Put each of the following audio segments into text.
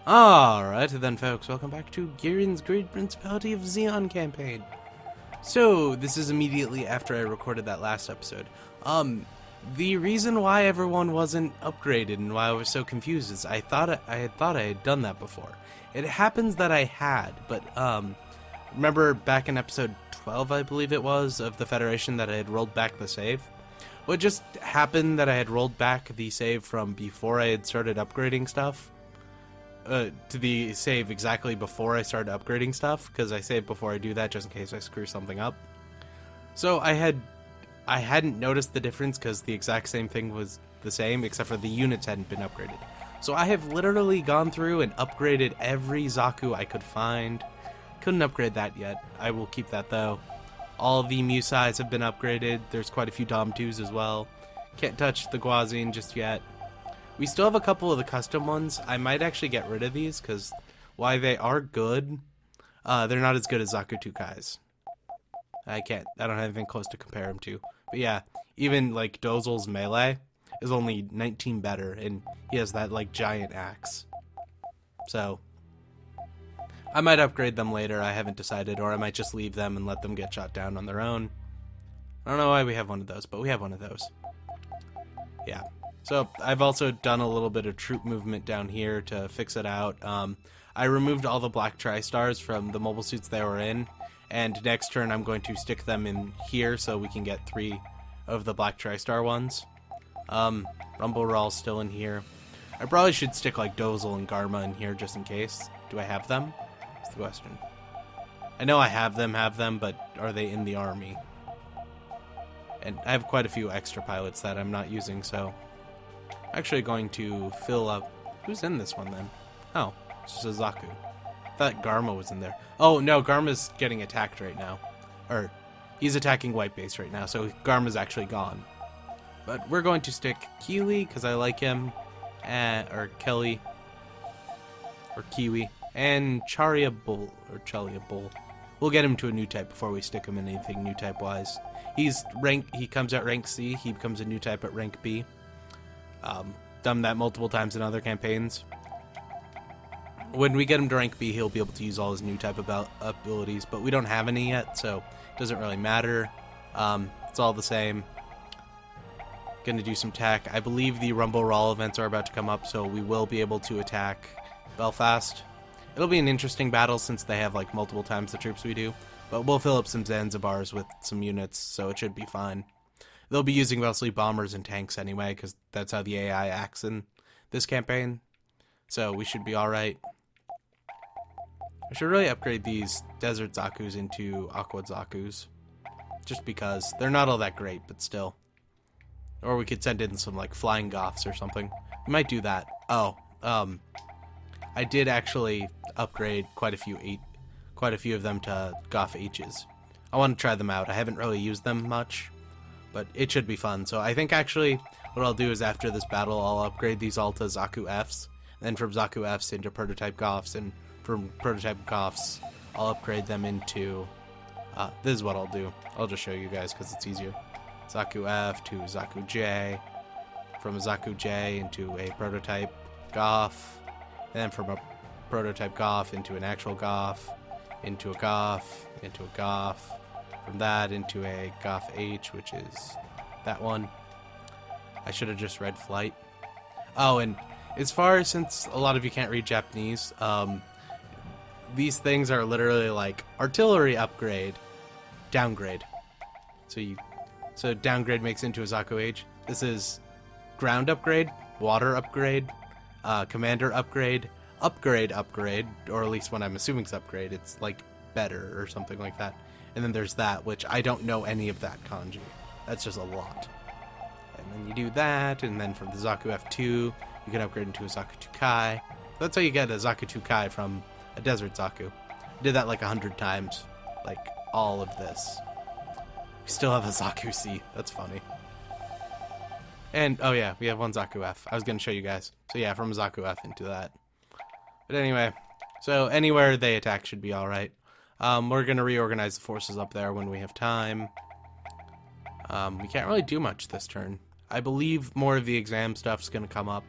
Alright then folks, welcome back to Gihren's Great Principality of Zeon campaign. So, this is immediately after I recorded that last episode. The reason why everyone wasn't upgraded and why I was so confused is I thought I had done that before. It happens that I had, but remember back in episode 12, I believe it was, of the Federation that I had rolled back the save? Well, it just happened that I had rolled back the save from before I had started upgrading stuff. To the save exactly before I started upgrading stuff, because I saved before I do that just in case I screw something up. So I hadn't noticed the difference because the exact same thing was the same, except for the units hadn't been upgraded. So I have literally gone through and upgraded every Zaku I could find. Couldn't upgrade that yet. I will keep that though. All the Musais have been upgraded. There's quite a few Dom 2s as well. Can't touch the Guazine just yet. We still have a couple of the custom ones. I might actually get rid of these, because while they are good, they're not as good as Zaku 2 Kai's. I don't have anything close to compare them to. But yeah, even like Dozel's melee is only 19 better, and he has that like giant axe. So, I might upgrade them later, I haven't decided, or I might just leave them and let them get shot down on their own. I don't know why we have one of those, but we have one of those. Yeah. So, I've also done a little bit of troop movement down here to fix it out. I removed all the black tri-stars from the mobile suits they were in, and next turn I'm going to stick them in here so we can get 3 of the black tri-star ones. Ramba Ral still in here. I probably should stick like Dozel and Garma in here just in case. Do I have them? That's the question. I know I have them, but are they in the army? And I have quite a few extra pilots that I'm not using, so actually going to fill up. Who's in this one then? Oh, it's just a Zaku. I thought Garma was in there. Oh no, Garma's getting attacked right now. Or he's attacking white base right now, so Garma's actually gone. But we're going to stick Keely because I like him, or Kelly, or Kiwi, and Charia Bull or Chalia Bull. We'll get him to a new type before we stick him in anything new type wise. He comes at rank C. He becomes a new type at rank B. Done that multiple times in other campaigns. When we get him to rank B, he'll be able to use all his new type abilities, but we don't have any yet, so it doesn't really matter. It's all the same. Gonna do some tech. I believe the Ramba Ral events are about to come up, so we will be able to attack Belfast. It'll be an interesting battle since they have like multiple times the troops we do, but we'll fill up some Zanzibars with some units, so it should be fine. They'll be using mostly bombers and tanks anyway, because that's how the AI acts in this campaign. So we should be alright. I should really upgrade these Desert Zakus into Aqua Zakus. Just because. They're not all that great, but still. Or we could send in some like flying Goths or something. We might do that. Oh, I did actually upgrade quite a few of them to Goth H's. I want to try them out. I haven't really used them much, but it should be fun. So I think actually what I'll do is after this battle, I'll upgrade these all to Zaku Fs. Then from Zaku Fs into Prototype Goths, and from Prototype Goths, I'll upgrade them into... this is what I'll do. I'll just show you guys because it's easier. Zaku F to Zaku J, from a Zaku J into a Prototype Goth, and then from a Prototype Goth into an actual Goth, into a Goth, into a Goth, from that into a Goth H, which is that one. I should have just read Flight. Oh, and as far as, since a lot of you can't read Japanese, these things are literally like artillery upgrade, downgrade. So downgrade makes into a Zaku H. This is ground upgrade, water upgrade, commander upgrade, upgrade, or at least when I'm assuming it's upgrade, it's like better or something like that. And then there's that, which I don't know any of that kanji. That's just a lot. And then you do that, and then from the Zaku F2, you can upgrade into a Zaku 2 Kai. That's how you get a Zaku 2 Kai from a Desert Zaku. I did that like 100 times. Like, all of this. We still have a Zaku C. That's funny. And, oh yeah, we have one Zaku F. I was going to show you guys. So yeah, from Zaku F into that. But anyway, so anywhere they attack should be alright. We're going to reorganize the forces up there when we have time. We can't really do much this turn. I believe more of the exam stuff's going to come up.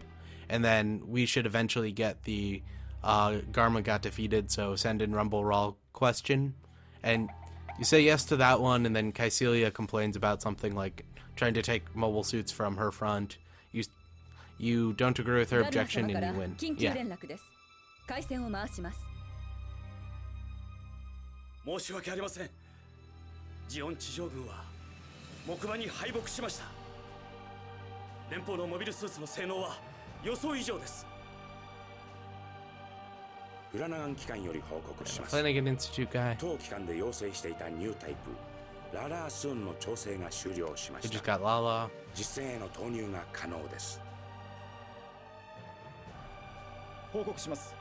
And then we should eventually get the Garma got defeated, so send in Ramba Ral question. And you say yes to that one, and then Kycelia complains about something like trying to take mobile suits from her front. You don't agree with her objection, and you win. Yeah. 申し訳ありません。ジオン地上軍は木馬に敗北しました。連邦のモビルスーツの性能は予想以上です。フラナガン機関より報告します。 Flanagan Institute guy. 当機関で要請していたニュータイプララースーンの調整が終了しま We し just た。 got Lala. 実戦への投入が可能です。報告します。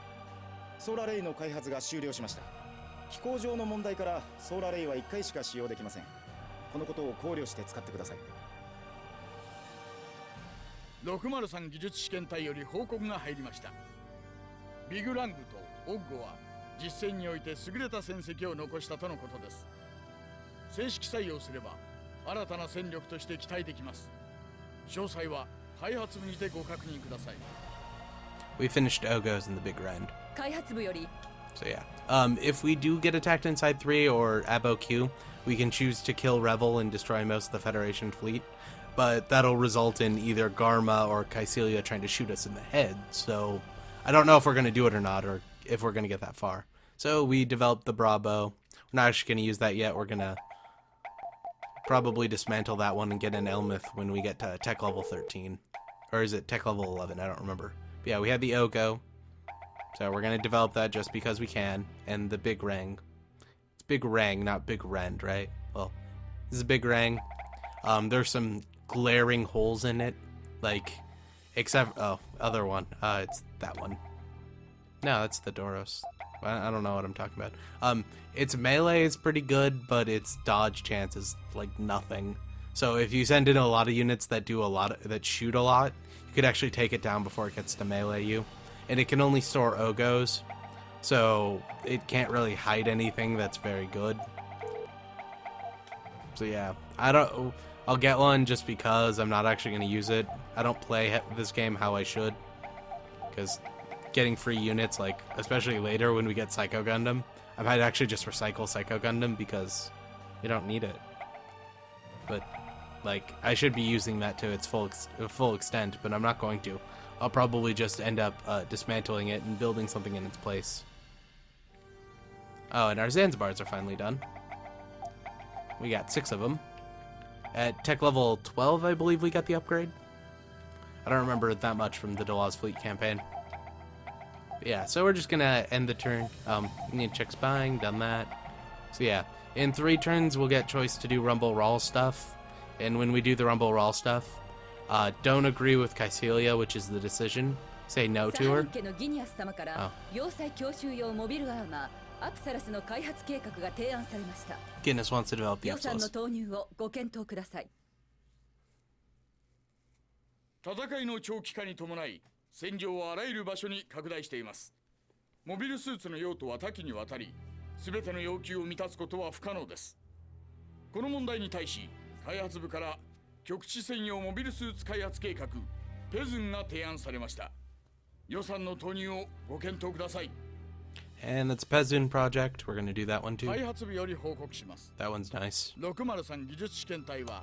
ソーラーレイの開発が終了しました。飛行上の問題からソーラーレイは1回しか使用できません。このことを考慮して使ってください。603技術試験隊より報告が入りました。ビグラングとオッゴは実戦において優れた戦績を残したとのことです。正式採用すれば新たな戦力として期待できます。詳細は開発部にてご確認ください。We finished Ogos in the big round. 開発部より So yeah. If we do get attacked inside 3 or Abo Q, we can choose to kill Revel and destroy most of the Federation fleet. But that'll result in either Garma or Kycelia trying to shoot us in the head. So I don't know if we're going to do it or not, or if we're going to get that far. So we developed the Bravo. We're not actually going to use that yet. We're going to probably dismantle that one and get an Elmith when we get to tech level 13. Or is it tech level 11? I don't remember. But yeah, we had the Ogo. So we're going to develop that just because we can. And the Big Rang. It's Big Rang, not Big Rend, right? Well, this is Big Rang. There's some glaring holes in it. Like, except... Oh, other one. It's that one. No, that's the Doros. I don't know what I'm talking about. Its melee is pretty good, but its dodge chance is like nothing. So if you send in a lot of units that do a lot that shoot a lot, you could actually take it down before it gets to melee you. And it can only store Ogos, so it can't really hide anything that's very good. So yeah, I'll get one just because I'm not actually going to use it. I don't play this game how I should, because getting free units, like especially later when we get Psycho Gundam, I might actually just recycle Psycho Gundam because you don't need it. But like I should be using that to its full extent, but I'm not going to. I'll probably just end up dismantling it and building something in its place. Oh, and our Zanzibars are finally done. We got 6 of them. At tech level 12, I believe we got the upgrade. I don't remember that much from the Delaz Fleet campaign. But yeah, so we're just gonna end the turn. We need to check spying, done that. So yeah, in 3 turns we'll get choice to do Ramba Ral stuff. And when we do the Ramba Ral stuff, don't agree with Kycelia, which is the decision. Say no to her. Oh. Guinness wants to develop the Apsalus. 戦いの長期化に伴い、戦場はあらゆる場所に拡大しています。モビルスーツの用途は多岐にわたり、すべての要求を満たすことは不可能です。この問題に対し、開発部から局地専用モビルスーツ開発計画ペズンが提案されました。予算の投入をご検討ください。 And that's a Pezun project. We're going to do that one too. 開発部より報告します。 That one's nice. 603技術試験隊は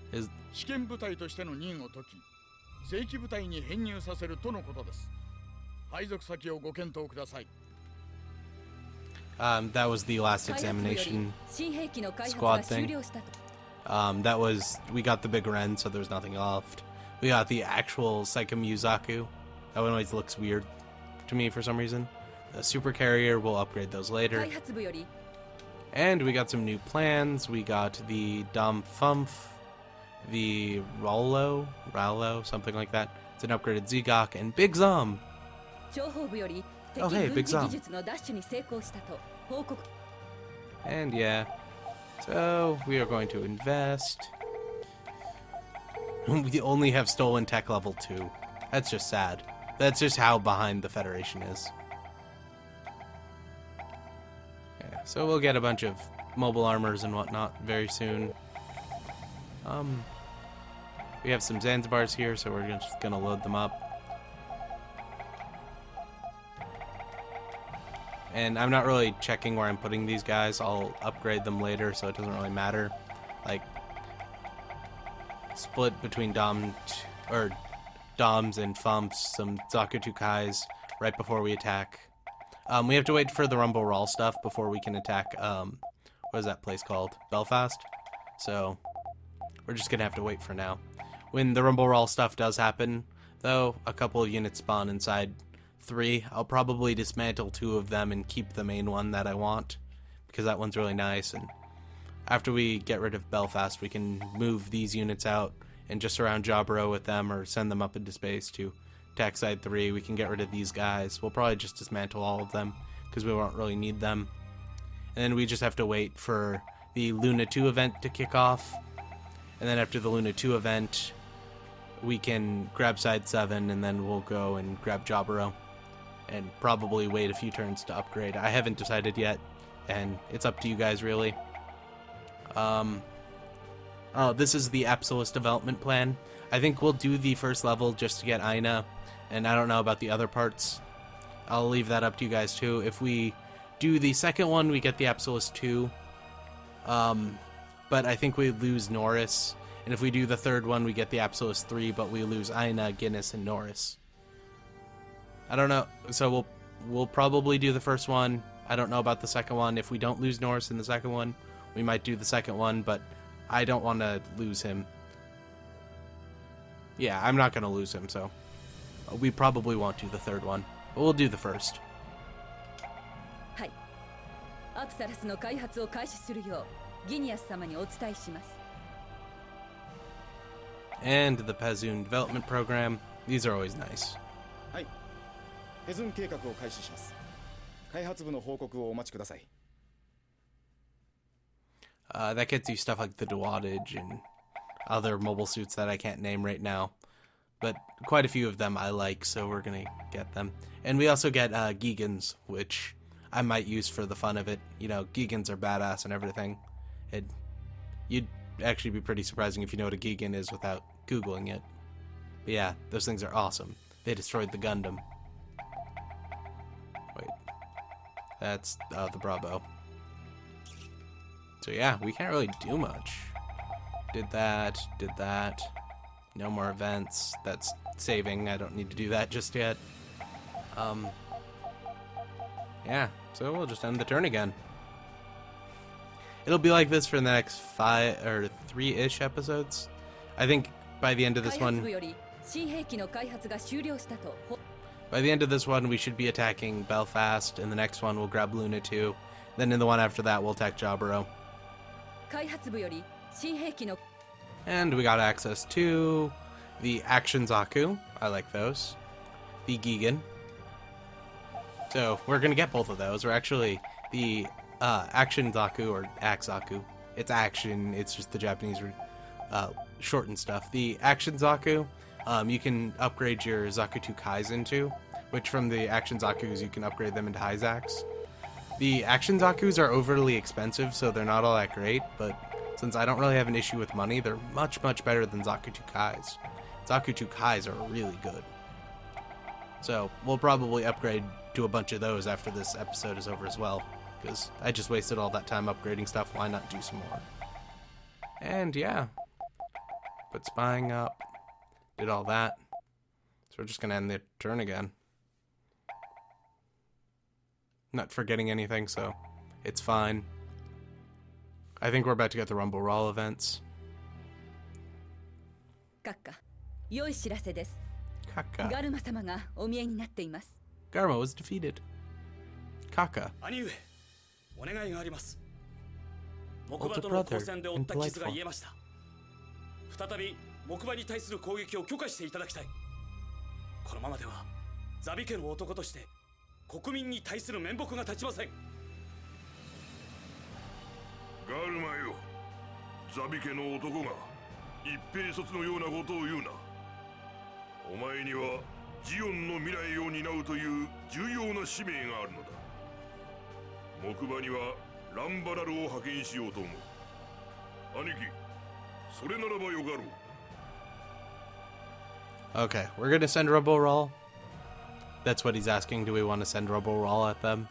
試験部隊としての任を解き、正規部隊に編入させるとのことです。配属先をご検討ください。 That was the last examination squad thing. That was, we got the big Ren, so there's nothing left. We got the actual Psychomu Zaku. That one always looks weird to me for some reason. The super carrier, we'll upgrade those later. And we got some new plans. We got the Dom Fumf, the Rallo, something like that. It's an upgraded Zegok, and Big Zom. Oh hey, Big Zom. And yeah, so we are going to invest. We only have stolen tech level 2. That's just sad. That's just how behind the Federation is. Yeah, so we'll get a bunch of mobile armors and whatnot very soon. We have some Zanzibars here, so we're just gonna load them up. And I'm not really checking where I'm putting these guys. I'll upgrade them later, so it doesn't really matter. Like, split between Doms and Fumps, some Zaku 2Kais right before we attack. We have to wait for the Ramba Ral stuff before we can attack, what is that place called? Belfast? So, we're just gonna have to wait for now. When the Ramba Ral stuff does happen, though, a couple of units spawn inside 3. I'll probably dismantle 2 of them and keep the main one that I want, because that one's really nice. And after we get rid of Belfast, we can move these units out and just surround Jaburo with them, or send them up into space to attack side 3. We can get rid of these guys. We'll probably just dismantle all of them, because we won't really need them. And then we just have to wait for the Luna 2 event to kick off. And then after the Luna 2 event, we can grab side 7, and then we'll go and grab Jaburo. And probably wait a few turns to upgrade. I haven't decided yet, and it's up to you guys, really. Oh, this is the Apsalus development plan. I think we'll do the first level just to get Aina, and I don't know about the other parts. I'll leave that up to you guys, too. If we do the second one, we get the Apsalus 2. But I think we lose Norris. And if we do the third one, we get the Apsalus 3, but we lose Aina, Guinness, and Norris. I don't know. So we'll probably do the first one. I don't know about the second one. If we don't lose Norris in the second one, we might do the second one, but I don't want to lose him. Yeah, I'm not going to lose him, so we probably won't do the third one. But we'll do the first. はい。アプサラスの開発を開始するようギニアス様にお伝えします。 And the Pazoon development program. These are always nice. はい。ペズン計画を開始します。開発部の報告をお待ちください。That gets you stuff like the Dewattage and other mobile suits that I can't name right now. But quite a few of them I like, so we're gonna get them. And we also get Gigans, which I might use for the fun of it. You know, Gigans are badass and everything. You'd actually be pretty surprising if you know what a Gigan is without Googling it. But yeah, those things are awesome. They destroyed the Gundam. Wait. That's the Bravo. So yeah, we can't really do much. Did that. No more events. That's saving. I don't need to do that just yet. Yeah, so we'll just end the turn again. It'll be like this for the next 5 or 3-ish episodes. I think by the end of this one... By the end of this one, we should be attacking Belfast. In the next one, we'll grab Luna 2. Then in the one after that, we'll attack Jaburo. And we got access to the Action Zaku. I like those. The Gigan. So we're going to get both of those. We're actually the Action Zaku, or Axe Zaku. It's Action. It's just the Japanese shortened stuff. The Action Zaku, you can upgrade your Zaku 2Kais into, which from the Action Zakus, you can upgrade them into Hyzax. The Action Zakus are overly expensive, so they're not all that great, but since I don't really have an issue with money, they're much, much better than Zaku 2Kais. Zaku 2Kais are really good. So we'll probably upgrade to a bunch of those after this episode is over as well, because I just wasted all that time upgrading stuff. Why not do some more? And yeah, put spying up, did all that. So we're just going to end the turn again. Not forgetting anything, so it's fine. I think we're about to get the Ramba Ral events. 閣下、良い知らせです。 Kaka. ガルマ様がお見えになっています。 Garma was defeated. Kaka. 兄上、お願いがあります。木馬との交戦で負った傷が癒えました。再び木馬に対する攻撃を許可していただきたい。このままではザビ家の男として国民に対する面目が立ちません。ガルマよ、ザビ家の男が一平卒のようなことを言うな。お前にはジオンの未来を担うという重要な使命があるのだ。木馬にはランバラルを派遣しようと思う。兄貴、それならばよかろう。 Okay, we're gonna send Ramba Ral. That's what he's asking. Do we want to send Ramba Ral at them?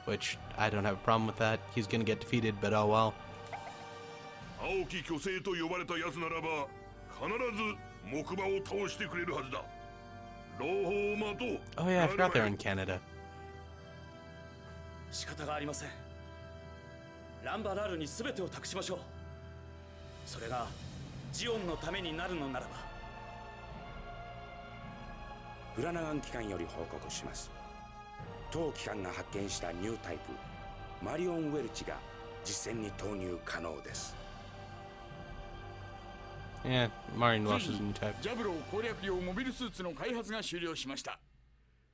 which I don't have a problem with that. He's gonna get defeated, but oh well. 青き巨星と呼ばれた奴ならば必ず木馬を倒してくれるはずだ。朗報を待とう。 Oh yeah, I forgot they're in Canada. 仕方がありません。ランバラルに全てを託しましょう。それがジオンのためになるのならば。フラナガン機関より報告します。当機関が発見したニュータイプマリオン・ウェルチが実戦に投入可能です。 Yeah, Marion Welsh is a new type. ジャブロー攻略用モビルスーツの開発が終了しました。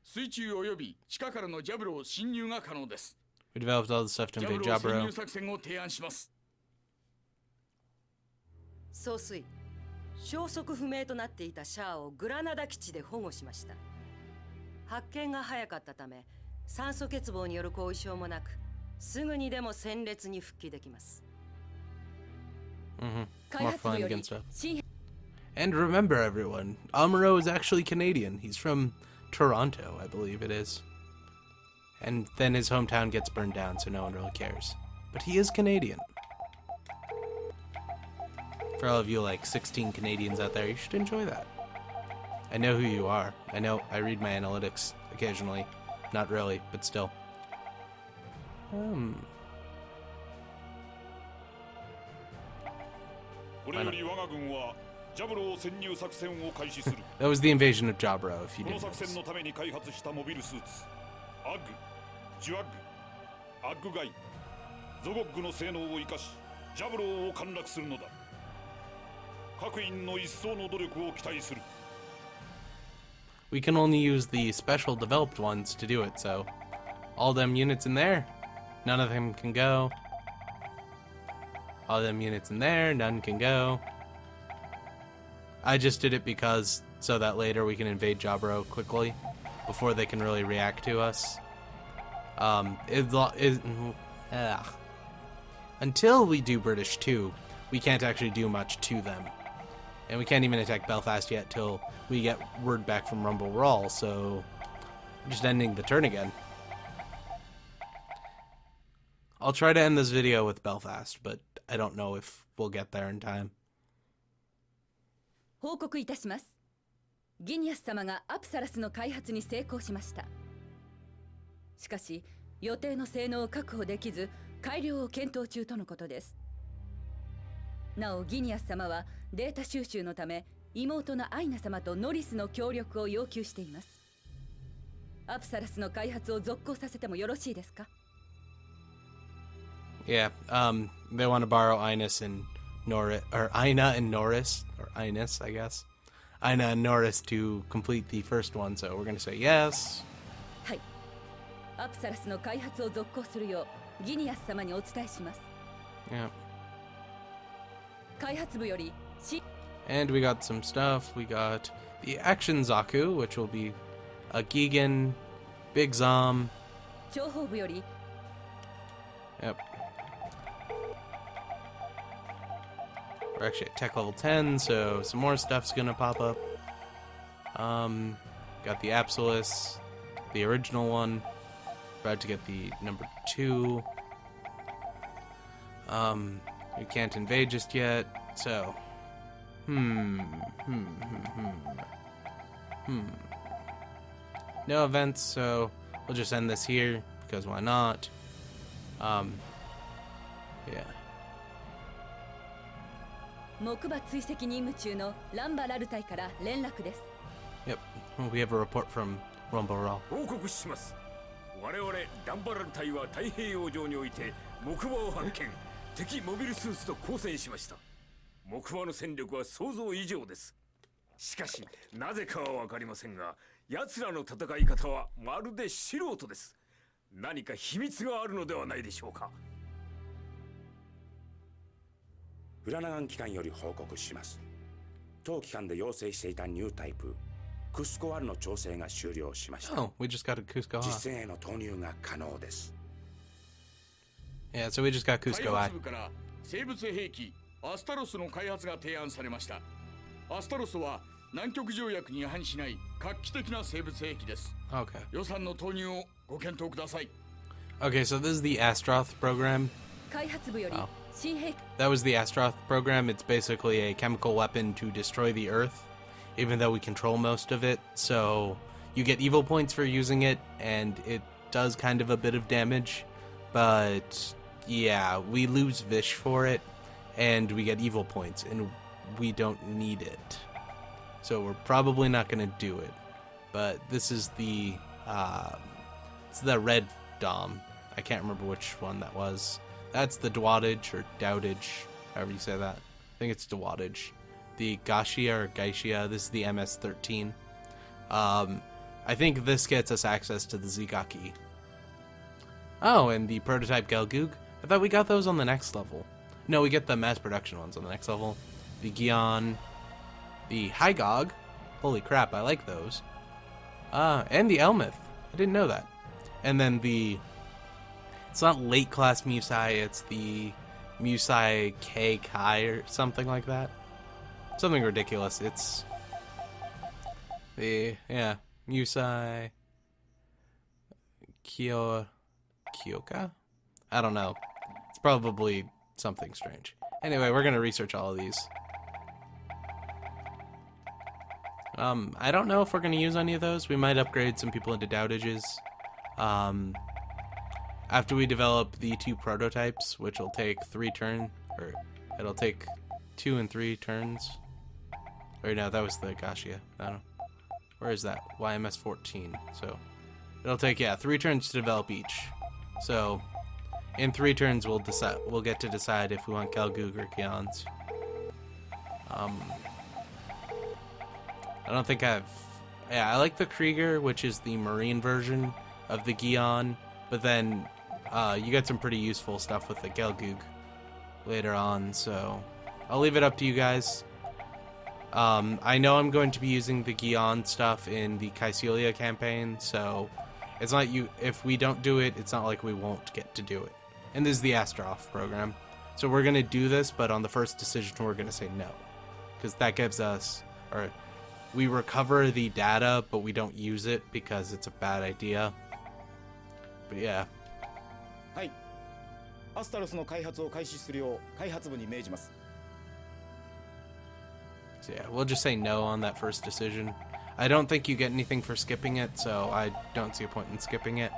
水中および地下からのジャブロー侵入が可能です。 We developed all the stuff to ジャブ invade ロー潜 Jabro. 入作戦を提案します。総帥、消息不明となっていたシャアをグラナダ基地で保護しました。発見が早かったため酸素欠乏による後遺症もなく、すぐにでも戦列に復帰できます。 More fun and stuff. And remember, everyone, Amuro is actually Canadian. He's from Toronto, I believe it is. And then his hometown gets burned down, so no one really cares. But he is Canadian. For all of you like 16 Canadians out there, you should enjoy that. I know who you are. I know I read my analytics occasionally. Not really, but still. That was the invasion of Jabro, if you didn't know. ジュアッグ、アッグガイ、ゾゴッグの性能を生かし、ジャブローを陥落するのだ。各員の一層の努力を期待する。We can only use the special developed ones to do it, so all them units in there, none of them can go. All them units in there, none can go. I just did it because so that later we can invade Jabro quickly before they can really react to us. Until we do British 2, we can't actually do much to them. And we can't even attack Belfast yet till we get word back from Ramba Ral, so just ending the turn again. I'll try to end this video with Belfast, but I don't know if we'll get there in time. 報告いたします。ギニアス様がアプサラスの開発に成功しました。しかし予定の性能を確保できず改良を検討中とのことです。なおギニアス様はデータ収集のため妹のアイナ様とノリスの協力を要求しています。アプサラスの開発を続行させてもよろしいですか？ Yeah, they want to borrow Ines and Norris, or Ina and Norris, or Ines, I guess. Ina and Norris to complete the first one, so we're going to say yes. はい。アプサラスの開発を続行するようギニアス様にお伝えします。Yeah. 開発部より And we got some stuff. We got the Action Zaku, which will be a Gihren, Big Zom. 情報部より Yep. We're actually at tech level 10, so some more stuff's gonna pop up. Got the Apsalus, the original one. About to get the number 2. We can't invade just yet, so no events, so we'll just end this here because why not? Yeah. 木馬追跡任務中のランバラル隊から連絡です。 Yep. We have a report from Ramba Ral. 報告します。我々ランバラル隊は太平洋上において木馬を発見。敵モビルスーツと交戦しました。木馬の戦力は想像以上です。しかしなぜかは分かりませんが、奴らの戦い方はまるで素人です。何か秘密があるのではないでしょうか。フラナガン機関より報告します。当機関で要請していたニュータイプクスコアルの調整が終了しました。Oh, we just got a Cusco. 実戦への投入が可能です。Yeah, so we just got Cusco. 開発部から生物兵器アスタロスの開発が提案されました。アスタロスは南極条約に違反しない画期的な生物兵器です。Okay. 予算の投入をご検討ください。Okay, so this is the Astroth program. 開発部より Oh. 新兵 That was the Astroth program. It's basically a chemical weapon to destroy the Earth, even though we control most of it. So you get evil points for using it, and it does kind of a bit of damage. But yeah, we lose Vish for it, and we get evil points, and we don't need it. So we're probably not going to do it. But this is the it's the red Dom. I can't remember which one that was. That's the Dwadage or Dowdage, however you say that. I think it's Dwadage. The Gashia or Gaishia, this is the MS-13. I think this gets us access to the Zigaki. Oh, and the prototype Gelgoog. I thought we got those on the next level. No, we get the mass production ones on the next level. The Gyan, the Hygog. Holy crap, I like those. And the Elmith. I didn't know that. And then the... It's not late class Musai, it's the Musai K Kai or something like that. Something ridiculous. It's the, yeah, Musai Kyoka? I don't know. It's probably something strange. Anyway, we're going to research all of these. I don't know if we're going to use any of those. We might upgrade some people into Dowdages. After we develop the 2 prototypes, which will take 3 turns, or it'll take 2 and 3 turns. Or no, that was the Gashia. I don't know. Where is that? YMS-14. So it'll take, yeah, 3 turns to develop each. So in 3 turns we'll decide. We'll get to decide if we want Gelgoog or Gyans. I don't think I've... Yeah, I like the Krieger, which is the Marine version of the Gyan, but then you get some pretty useful stuff with the Gelgoog later on, so I'll leave it up to you guys. I know I'm going to be using the Gyan stuff in the Kycelia campaign, so it's not if we don't do it, it's not like we won't get to do it. And this is the Astroth program. So we're going to do this, but on the first decision we're going to say no. Because that gives us... or we recover the data, but we don't use it because it's a bad idea. But yeah. はい。アスタロスの開発を開始するよう開発部に命じます。 So yeah, we'll just say no on that first decision. I don't think you get anything for skipping it, so I don't see a point in skipping it.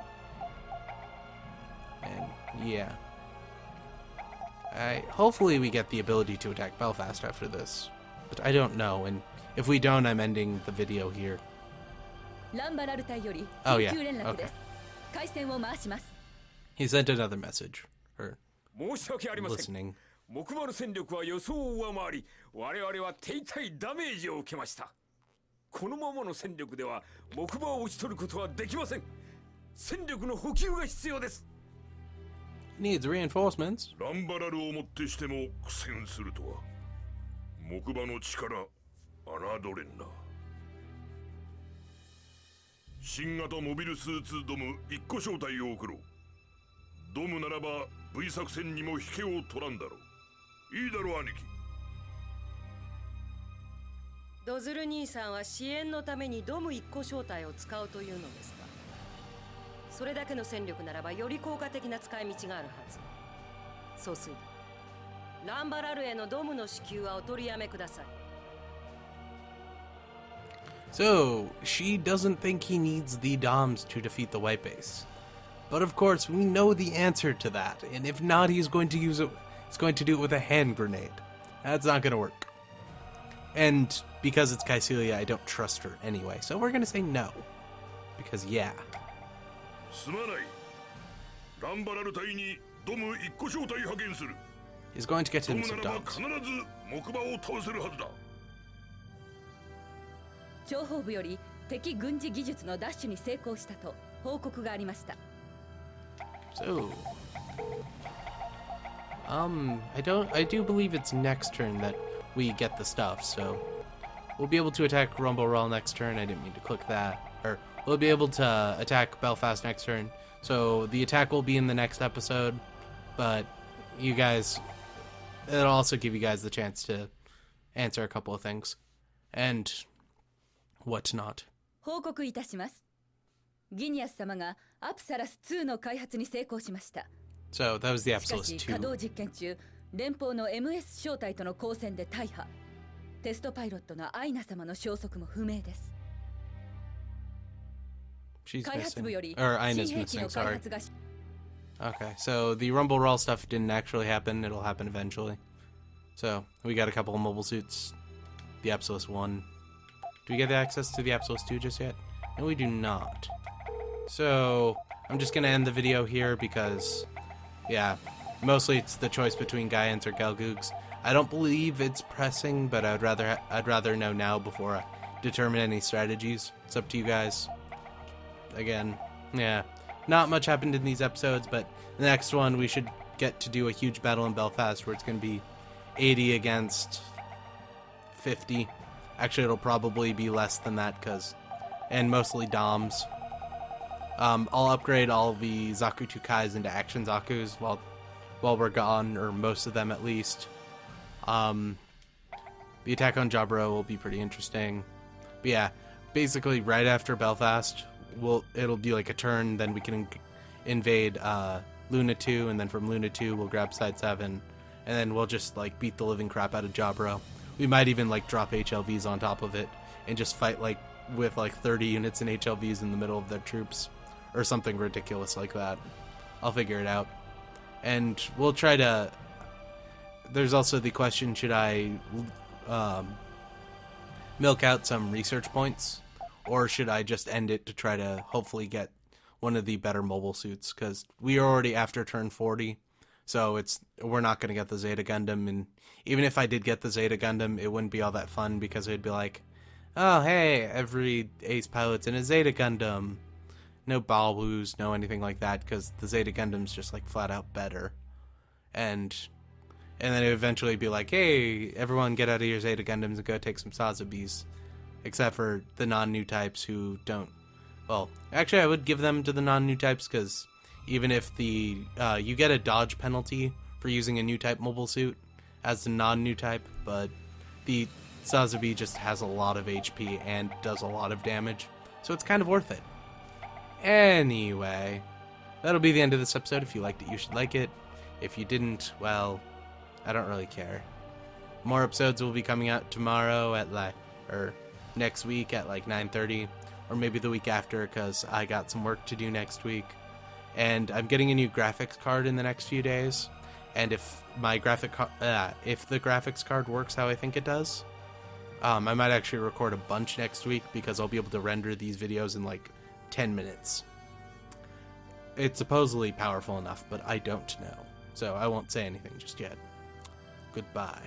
And yeah. Hopefully we get the ability to attack Belfast after this. But I don't know, and if we don't, I'm ending the video here. ランバラル隊より Oh, yeah. 緊急連絡です。回線を回します。 He sent another message. Or 申し訳ありません listening. 木馬の戦力は予想を上回り我々は手痛いダメージを受けました。このままの戦力では木馬を打ち取ることはできません。戦力の補給が必要です。 He needs reinforcements. ランバラルをもってしても苦戦するとは木馬の力侮れんな。新型モビルスーツドム1個招待を送ろう。ドムならば V 作戦にも引けを取らんだろう。いいだろう兄貴。ドズル兄さんは支援のためにドム1個招待を使うというのですか。それだけの戦力ならばより効果的な使い道があるはず。そうする。ランバラルへのドムの支給はお取りやめください。 So, she doesn't think he needs the DOMs to defeat the White Base. But of course, we know the answer to that, and if not, he's going to use it. He's going to do it with a hand grenade. That's not going to work. And because it's Kycelia, I don't trust her anyway, so we're going to say no. Because, yeah. すまない。ランバラル隊にドム1個招待派遣する。 He's going to get ド him ム some ならば DOMs. 必ず木馬を倒せるはずだ。 諜報部より敵軍事技術の奪取に成功したと報告がありました。 So, I do believe it's next turn that we get the stuff, so we'll be able to attack Ramba Ral next turn. I didn't mean to click that. Or we'll be able to attack Belfast next turn. So the attack will be in the next episode, but you guys, it'll also give you guys the chance to answer a couple of things. And whatnot. 報告いたします。ギニアス様がアプサラス2の開発に成功しました。 So that was the しか Apsalus し稼 2. 働実験中、連邦の MS 小隊との交戦で大破。テストパイロットのアイナ様の消息も不明です。 She's 開発部 missing. より Or 新 Ina's 兵器 missing, の開 sorry. 発が Okay, so the Rumble Rawl stuff didn't actually happen. It'll happen eventually. So we got a couple of mobile suits. The Apsalus 1. Do we get the access to the Apsalus 2 just yet? No, we do not. So I'm just gonna end the video here because, yeah, mostly it's the choice between Gyans or Gelgoogs. I don't believe it's pressing, but I'd rather know now before I determine any strategies. It's up to you guys. Again, yeah. Not much happened in these episodes, but the next one we should get to do a huge battle in Belfast where it's going to be 80 against 50. Actually, it'll probably be less than that and mostly Doms. I'll upgrade all the Zaku 2Kais into Action Zakus while we're gone, or most of them at least. The attack on Jabro will be pretty interesting. But yeah, basically right after Belfast, it'll be like a turn, then we can invade Luna 2, and then from Luna 2 we'll grab Side 7, and then we'll just like beat the living crap out of Jabro. We might even like drop HLVs on top of it and just fight like with like 30 units in HLVs in the middle of their troops or something ridiculous like that. I'll figure it out. And we'll try to... There's also the question, should I milk out some research points? Or should I just end it to try to hopefully get one of the better mobile suits? Because we are already after turn 40, so we're not going to get the Zeta Gundam. And even if I did get the Zeta Gundam, it wouldn't be all that fun because it'd be like, oh hey, every ace pilot's in a Zeta Gundam. No Balwoos, no anything like that, because the Zeta Gundam's just like flat out better. And then it would eventually be like, hey, everyone get out of your Zeta Gundams and go take some Sazabis. Except for the non-new types who don't... Well, actually I would give them to the non-new types, because even if you get a dodge penalty for using a new type mobile suit as the non-new type, but the Sazabi just has a lot of HP and does a lot of damage, so it's kind of worth it. Anyway, that'll be the end of this episode. If you liked it, you should like it. If you didn't, well, I don't really care. More episodes will be coming out tomorrow at next week at like 9:30, or maybe the week after, because I got some work to do next week. And I'm getting a new graphics card in the next few days, and if the graphics card works how I think it does, I might actually record a bunch next week, because I'll be able to render these videos in like 10 minutes. It's supposedly powerful enough, but I don't know, so I won't say anything just yet. Goodbye.